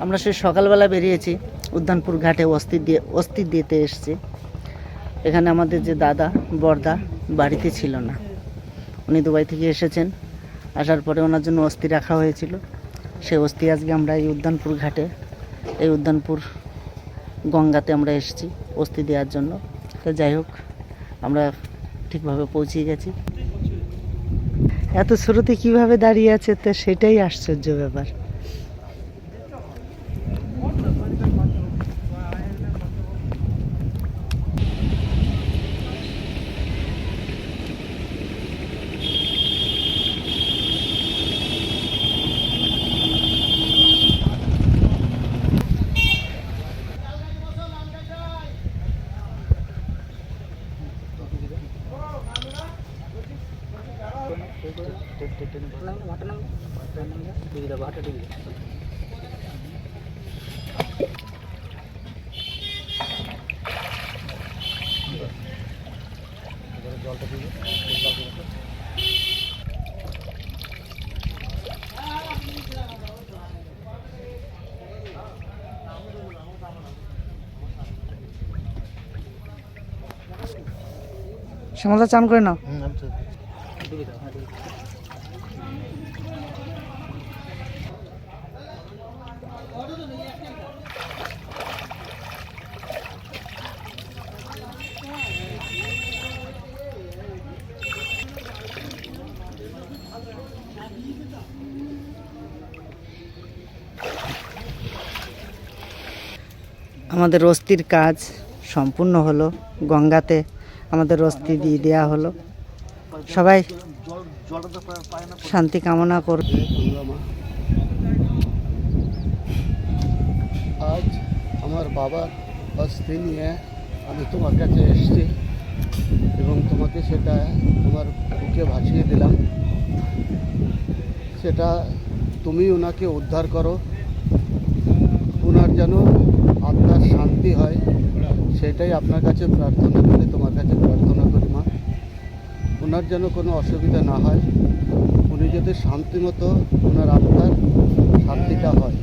আমরা সেই সকালবেলা বেরিয়েছি, উদ্যানপুর ঘাটে অস্থি দিতে এসেছি। এখানে আমাদের যে দাদা বড়দা বাড়িতে ছিল না, উনি দুবাই থেকে এসেছেন। আসার পরে ওনার জন্য অস্থি রাখা হয়েছিল। সেই অস্থি আজকে আমরা এই উদ্যানপুর ঘাটে, এই উদ্যানপুর গঙ্গাতে আমরা এসেছি অস্থি দেওয়ার জন্য। তো যাই হোক, আমরা ঠিকভাবে পৌঁছে গেছি। এত স্রোতে কীভাবে দাঁড়িয়ে আছে, তো সেটাই আশ্চর্য ব্যাপার। শ্যামলদা চান করে নাও। আমাদের অস্থির কাজ সম্পূর্ণ হলো। গঙ্গাতে আমাদের অস্থি দিয়ে দেওয়া হলো। সবাই শান্তি কামনা করবে। আজ আমার বাবার অস্থি নিয়ে আমি তোমার কাছে এসেছি এবং তোমাকে সেটা তোমার বুকে ভাসিয়ে দিলাম। সেটা তুমি ওনাকে উদ্ধার করো, ওনার যেন আত্মার শান্তি হয়, সেটাই আপনার কাছে প্রার্থনা করি, তোমার কাছে প্রার্থনা করি মা। ওনার যেন কোনো অসুবিধা না হয়, উনি যদি শান্তিমতো ওনার আত্মার শান্তিটা হয়।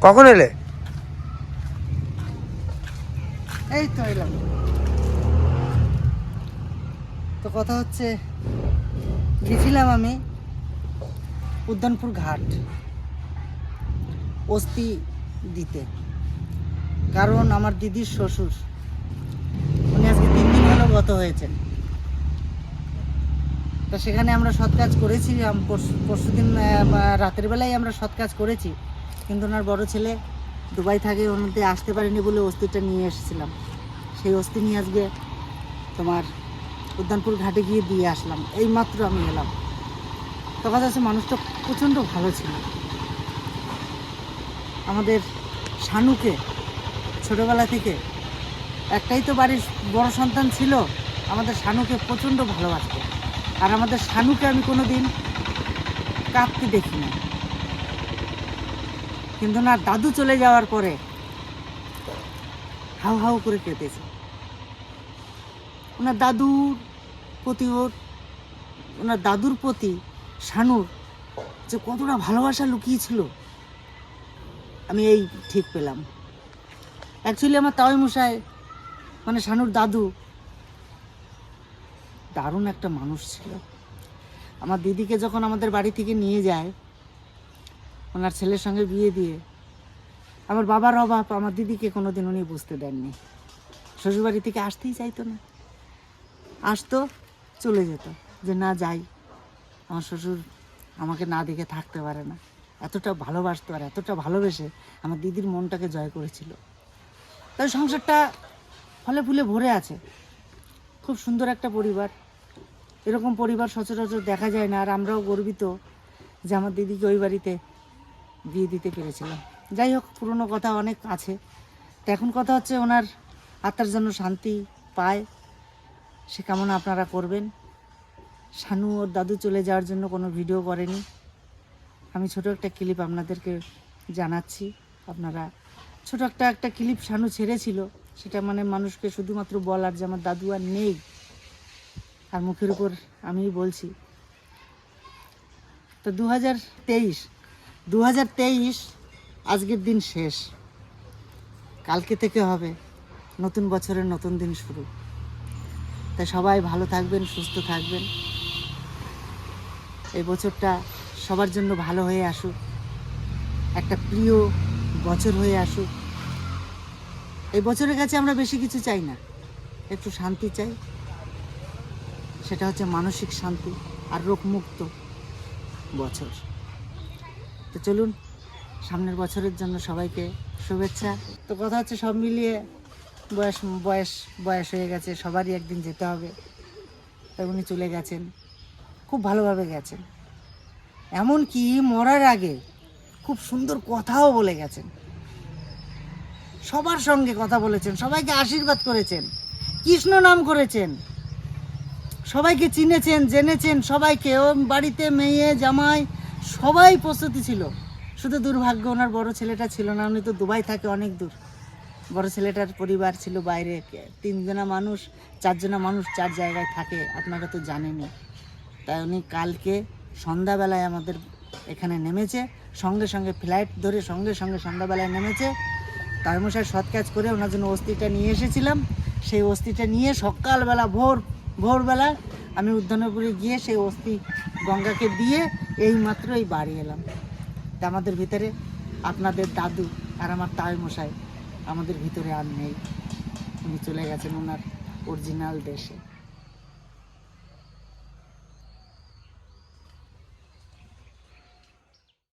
কখন এলে? এই তো এলাম। তো কথা হচ্ছে, গেছিলাম আমি উদ্যানপুর ঘাট অস্থি দিতে, কারণ আমার দিদির শ্বশুর উনি আজকে 3 দিন হলো গত হয়েছেন। তো সেখানে আমরা সৎ কাজ করেছি। পরশু দিন রাতের বেলায় আমরা সৎ কাজ করেছি, কিন্তু ওনার বড় ছেলে দুবাই থাকে, ওর মধ্যে আসতে পারেনি বলে অস্থিটা নিয়ে এসেছিলাম। সেই অস্থি নিয়ে আজকে তোমার উদ্যানপুর ঘাটে গিয়ে দিয়ে আসলাম। এই মাত্র আমি এলাম। তো কথা হচ্ছে, মানুষটা প্রচণ্ড ভালো ছিল। আমাদের শানুকে ছোটোবেলা থেকে, একটাই তো বাড়ির বড় সন্তান ছিল, আমাদের শানুকে প্রচণ্ড ভালোবাসত। আর আমাদের শানুকে আমি কোনো দিন কাঁদতে দেখি না, কিন্তু না, দাদু চলে যাওয়ার পরে হাউ হাউ করে কেঁদেছে। ওনার দাদুর প্রতি ওনার দাদুর প্রতি শানুর যে কতটা ভালোবাসা লুকিয়েছিল, আমি এই ঠিক পেলাম। অ্যাকচুয়ালি আমার তাওই মশাই মানে শানুর দাদু দারুণ একটা মানুষ ছিল। আমার দিদিকে যখন আমাদের বাড়ি থেকে নিয়ে যায়, ওনার ছেলের সঙ্গে বিয়ে দিয়ে, আমার বাবার অভাব আমার দিদিকে কোনোদিন উনি বুঝতে দেননি। শ্বশুরবাড়ি থেকে আসতেই চাইতো না, আসতো চলে যেত, যে না যাই, আমার শ্বশুর আমাকে না দেখে থাকতে পারে না। এতটা ভালোবাসতো, আর এতটা ভালোবেসে আমার দিদির মনটাকে জয় করেছিল। তাই সংসারটা ফলে ফুলে ভরে আছে। খুব সুন্দর একটা পরিবার। এরকম পরিবার সচরাচর দেখা যায় না, আর আমরাও গর্বিত যে আমার দিদিকে ওই বাড়িতে বিয়ে দিতে পেরেছিলাম। যাই হোক, পুরনো কথা অনেক আছে। তো এখন কথা হচ্ছে, ওনার আত্মার জন্য শান্তি পায় সে কামনা আপনারা করবেন। শানু ওর দাদু চলে যাওয়ার জন্য কোনো ভিডিও করেনি, আমি ছোট একটা ক্লিপ আপনাদেরকে জানাচ্ছি। আপনারা ছোট একটা ক্লিপ শানু ছেড়েছিল, সেটা মানে মানুষকে শুধুমাত্র বলার যে আমার দাদু আর নেই, আর মুখের উপর আমিই বলছি। তো 2023 আজকের দিন শেষ, কালকে থেকে হবে নতুন বছরের নতুন দিন শুরু। তাই সবাই ভালো থাকবেন, সুস্থ থাকবেন। এই বছরটা সবার জন্য ভালো হয়ে আসুক, একটা প্রিয় বছর হয়ে আসুক। এই বছরের কাছে আমরা বেশি কিছু চাই না, একটু শান্তি চাই, সেটা হচ্ছে মানসিক শান্তি আর রোগমুক্ত বছর। তো চলুন, সামনের বছরের জন্য সবাইকে শুভেচ্ছা। তো কথা হচ্ছে সব মিলিয়ে বয়স হয়ে গেছে, সবারই একদিন যেতে হবে। তাই উনি চলে গেছেন, খুব ভালোভাবে গেছেন, এমনকি মরার আগে খুব সুন্দর কথাও বলে গেছেন। সবার সঙ্গে কথা বলেছেন, সবাইকে আশীর্বাদ করেছেন, কৃষ্ণ নাম করেছেন, সবাইকে চিনেছেন, জেনেছেন সবাইকে। ও বাড়িতে মেয়ে জামাই সবাই প্রস্তুতি ছিল, শুধু দুর্ভাগ্য ওনার বড় ছেলেটা ছিল না। উনি তো দুবাই থাকে, অনেক দূর। বড় ছেলেটার পরিবার ছিল বাইরে, 3 মানুষ 4 মানুষ 4 জায়গায় থাকে, আপনারা তো জানেনই। তাই উনি কালকে সন্ধ্যাবেলায় আমাদের এখানে নেমেছে, সঙ্গে সঙ্গে ফ্লাইট ধরে সঙ্গে সঙ্গে সন্ধ্যাবেলায় নেমেছে। তারমশাই সৎ কাজ করে ওনার জন্য অস্থিটা নিয়ে এসেছিলাম। সেই অস্থিটা নিয়ে সকালবেলা ভোরবেলা আমি উদ্যানপুরে গিয়ে সেই অস্থি গঙ্গাকে দিয়ে এইমাত্র এই বাড়ি এলাম। তা আমাদের ভিতরে আপনাদের দাদু আর আমার তাই মশাই আমাদের ভিতরে আর নেই, উনি চলে গেছেন ওনার অরিজিনাল দেশে।